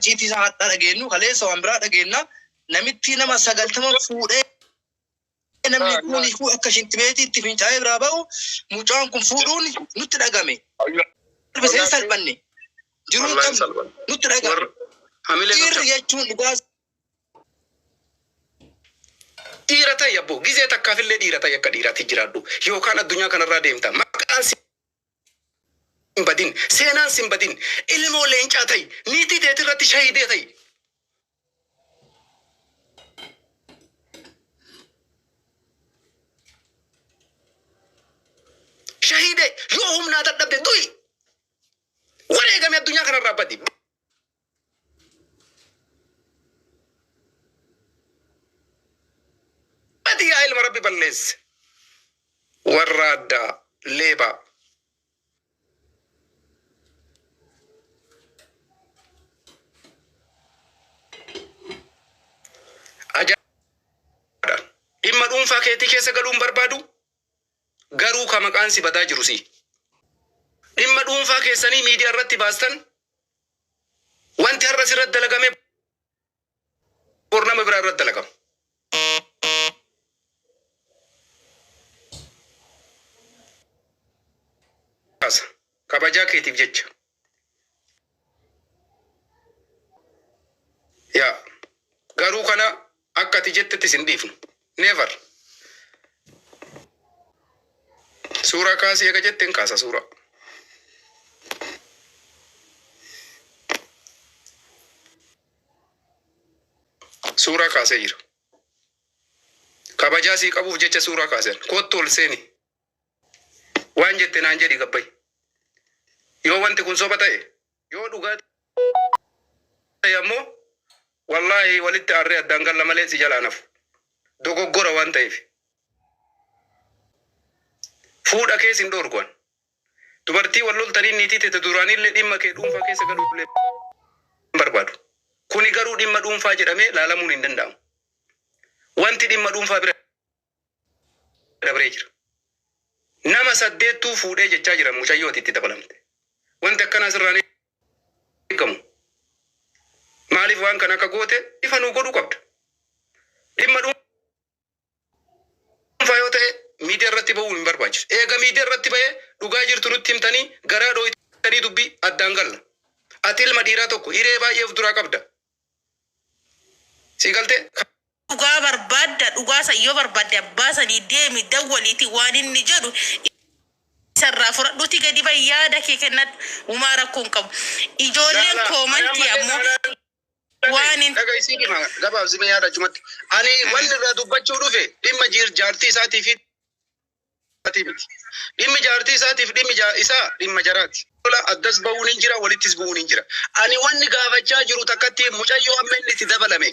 iyyiti saata dhageenu kale sawambira dhageena namitti nama sagaltama fuudhee namni kuni ku akka shintibeeti itti fincaa'ee bira ba'u mucaan kun fuudhuun nutti dhagame bisee salbanne jiru nutti dhagame hamilee jechuun dhugaas dhiirata yabbo gizee takkaafillee dhiirata yakka dhiirati jiraadhu yookaan addunyaa kanarraa deemta maqaan simbadin seenaan simbadin ilmoo leencaa ta'i niitii teetirratti shahidee ta'i shahide yoo humnaa dadhabde du'i wareegame addunyaa kanarraa badi badi yaa ilma rabbi balleesse warra addaa leebaa dhimma dhuunfaa keetii keessa galuun barbaadu garuu ka maqaan si badaa jiru si dhimma dhuunfaa keessanii miidiyaa irratti baastan wanti har'a sirratti dalagame bor nama biraa irratti dalagamu. Kabajaa keetiif jecha yaa garuu kana akka ati jettetti sin dhiifnu never suuraa kaasii eega jetteen kaasa suuraa kaasee jira kabajaa sii qabuuf jecha suuraa kaaseen kottu ol seeni waan jette naan jedhi gabbay yoo wanti kun soba ta'e yoo dhugaa ta'e ammoo wallaahi walitti aarree addaan galla malee si jalaa nafu dogoggora waan ta'eef fuudha keessa hin dhoorguwan dubartii wal loltanii niitii teete duraanillee dhimma kee dhuunfaa keessa galuullee barbaadu kuni garuu dhimma dhuunfaa jedhamee laalamuun hin danda'amu wanti dhimma dhuunfaa bira dabree jira nama 8 fuudhee jechaa jira mucayyooti itti dabalamte wanti akkanaa sirraan eegamu maaliif waan kana akka goote ifa nuu godhuu qabda dhimma dhuunfaa yoo ta'e miidiyaa irratti ba'uun hin barbaachisu eega miidiyaa irratti ba'ee dhugaa jirtu nutti himtanii garaa dhooyitanii dubbii addaan galla ati ilma dhiiraa tokko hiree baay'ee of duraa qabda si galtee dhugaa barbaadda dhugaa sayyoo barbaadde abbaa sanii deemi dawwaliiti waan inni jedhu sarraa fudhadhuuti gadi yaada kee kennadhu uumaa rakkoon qabu ijoolleen koomantii ammoo waan hin dhagaisiin dhima gabaabsime yaada jumatti ani wanni irraa dubbachuu dhufe dhimma jaartii isaatii fi dhimmi jaartii isaatiif dhimmi isaa dhimma jaraati addas ba'uun hin jira walittis bu'uun hin jira ani wanni gaafachaa jiru takkatti mucayyoo amma inni itti dabalame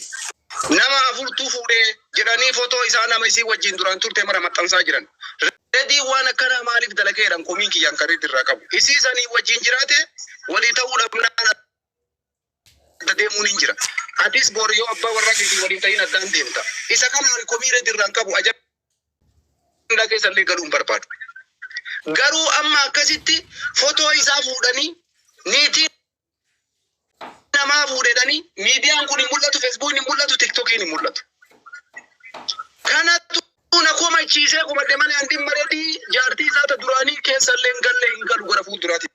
nama afurtuu fuudhee jedhanii footoo isaa nama isii wajjin duraan turte mara maxxansaa jiran redii waan akkana maaliif dalageedhaan komiin kiyyaan karriitti irraa qabu isii sanii wajjin jiraate walii ta'uu dhabnaan deemuun hin jira atis booriyoo abbaa warraa keetii waliin ta'in addaan deemta isa kanaan komii redii irraan qabu ajabaa keessallee galuun barbaadu garuu amma akkasitti footoo isaa fuudhanii niitiin namaa fuudhedhanii miidiyaan kun hin mul'atu feesbuukiin hin mul'atu tiktokiin hin mul'atu kanattu na komachiisee kumadde malee handiin mareetii jaartii isaata duraanii keessallee hin galu gara fuulduraatti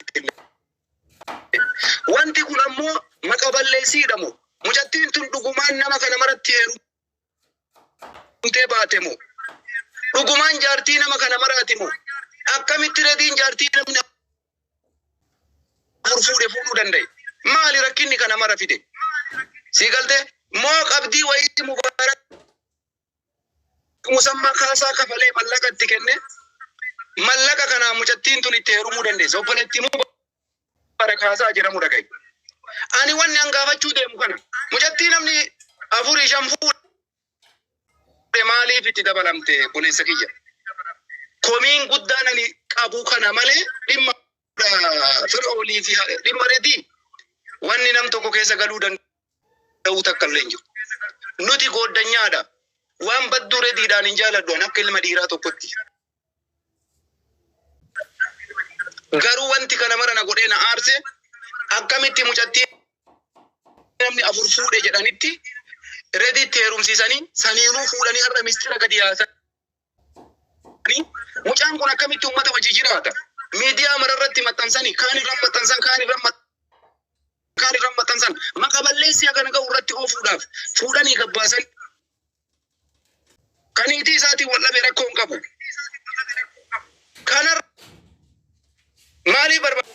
wanti kun ammoo maqa balleessiidhamu mucattiin tun dhugumaan nama kana maratti heerumtee baatemo dhugumaan jaartii nama kana maraatimo akkamitti rediin jaartii namni fuudhuu danda'e maali rakkinni kana mara fide si galte moo qabdii wayii mubaarak musammaa kaasaa kafalee mallaqa itti kenne mallaqa kanaa mucattiin tun itti heerumuu dandeessa obboleettii mubaarak kaasaa jedhamu dhagaye ani wanni hangaafachuu deemu kana mucattii namni 4-5 fuudhe maaliif itti dabalamte boleessa kiyya komiin guddaan ani qabu kana malee dhimma fir'oolii fi dhimma redii wanni nam tokko keessa galuu danda'u takka illee hin jiru nuti gooddanyaadha waan badduu rediidhaan hin jaaladhu akka ilma dhiiraa tokkotti garuu wanti kana mara na godhee na aarse akkamitti mucattii namni afur fuudhe jedhanitti reeditti heerumsiisanii saniinuu fuudhanii har'a mistira gadi yaasanii mucaan kun akkamitti uummata wajji jiraata? Miidiyaa mararratti maxxansanii kaan irra maxxansan maqaa balleessaa kana ga'u irratti oofuudhaaf fuudhanii gabbaasan. Kaniitii isaatiin wal dhabee rakkoo hin qabu. Kana maaliif barbaada?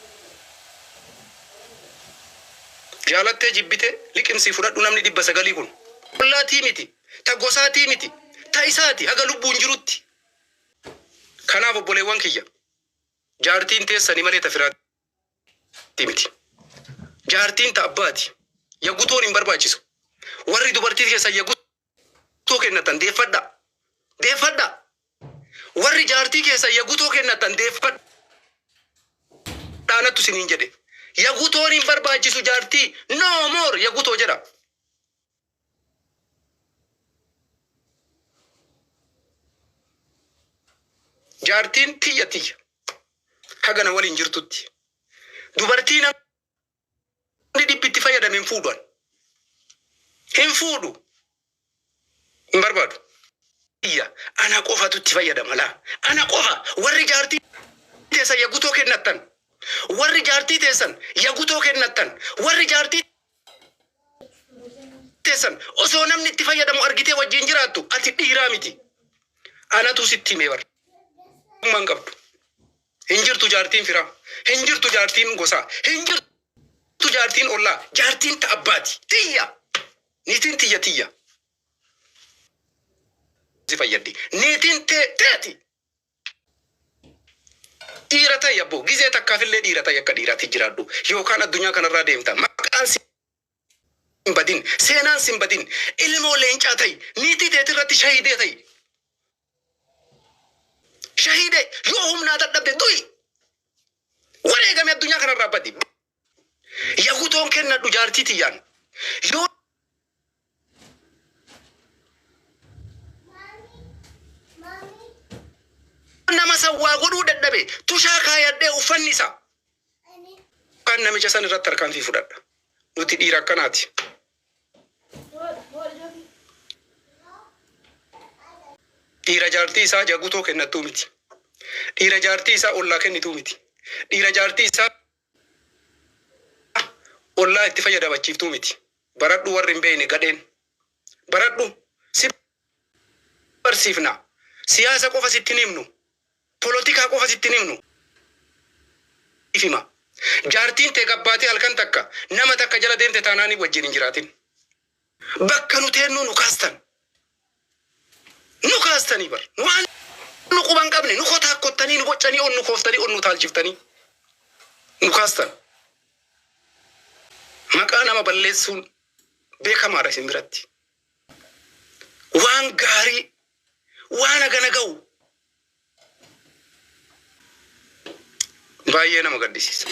Jaalattee jibbite liqimsii fudhadhu namni 900 kun. Qullaatii miti, ta gosaatii miti, ta isaati haga lubbuun jirutti. Kanaaf obboleewwan kiyya jaartiin teessanii malee ta firaatti miti. Jaartiin ta abbaati. Yaggutoon hin barbaachisu. Warri dubartii keessa yaggutoo kennatan deeffadha. Deeffadha. Warri jaartii keessa yaggutoo kennatan deeffadha. Dhaanattu siniin jedhe. Yaggutoon hin barbaachisu jaartii no more yaggutoo jedha. Jaartiin tiyya hagana waliin jirtutti. Dubartii namni dhibbitti fayyadame hin fuudhan. Hin fuudhu. Hin barbaadu. Ana qofatu itti fayyadama laa. Ana qofa warri jaartii teessan yaggutoo kennatan. Warri jaartii teessan yaggutoo kennatan. Warri jaartii teessan osoo namni itti fayyadamu argitee wajjin jiraattu ati dhiiraa miti. Anatu sitti himee bara. Man qabdu. Hin jirtu jaartiin firaa. Hin jirtu jaartiin gosaa. Hin jirtu jaartiin ollaa. Jaartiin ta abbaati. Tiyya. Niitiin tiyya. Si fayyaddi. Niitiin teeti. Dhiira ta'e abboo. Gizee takkaafillee dhiira ta'e akka dhiiraatti jiraadhu. Yookaan addunyaa kanarraa deemta. Maqaan si hin badin. Seenaan si hin badin. Ilmoo leencaa ta'e. Niitii teetirratti shahidee ta'e. Shahide yoo humnaa dadhabde du'i. Wareegame addunyaa kanarraa baddi. Yaggutoon kennadhu jaartii tiyyaan. Yoo nama sawwaa godhuu dadhabe tushaa kaayadhee uffanni isaa. Kan namicha san irratti harkaanfii fudhadha. Nuti dhiira akkanaati. Dhiira jaartii isaa yaggutoo kennattuu miti. Dhiira jaartii isaa ollaa kennituu miti. Dhiira jaartii isaa ollaa itti fayyadachiiftuu miti. Baradhu warri hin beekne gadheen. Baradhu si barsiifna. Siyaasa qofa sitti himnu. Polotikaa qofa sitti himnu. Ifima. Jaartiin tee gabbaatee halkan takka nama takka jala deemte taanaanii wajjin hin jiraatin. Bakka nu teennu nu kaastan. Nu kaastanii bar. Waan nu quban qabne nu kotaa kottanii nu boccanii on nu kooftanii on nu taalchiftanii. Nu kaastan. Maqaa nama balleessuun beekamaadha isin biratti. Waan gaarii waan hagana ga'u baay'ee nama gaddisiisa.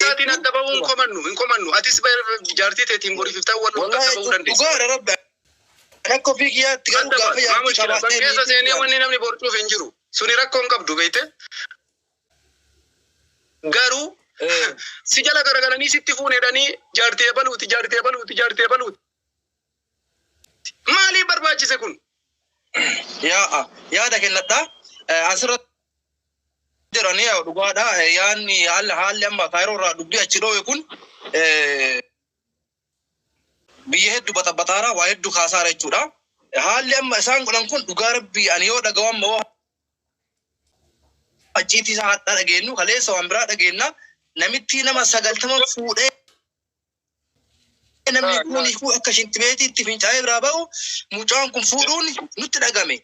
Hin komannu. Atis jaartii teetiin borii fiftaa wal ta'uu dandeessu. Dhugaa rabbi. Rakkoo fiigiyaatti garuu gaafa yaaddu qabaatee keessa seenee wanni namni borcuuf hin jiru. Suni rakkoo hin qabdu beekte. Garuu si jala garagalanii sitti fuunedhanii jaartee baluuti. Maaliif barbaachise kun? Yaada kennadhaa. Asirratti jiranii dhugaadha. Yaanni haalli amma kaayiroo irraa dubbii achi dhoowe kun biyya hedduu baxaara waa hedduu kaasaara jechuudha. Haalli amma isaan godhan kun dhugaa rabbii ani yoo dhaga'u amma achiitii isaa hadhaa dhageenyu kaleessa waan biraa dhageenna namitti nama 90 fuudhee namni kun akka shintimeetiitti fincaa'ee biraa ba'u mucaan kun fuudhuun nutti dhagame.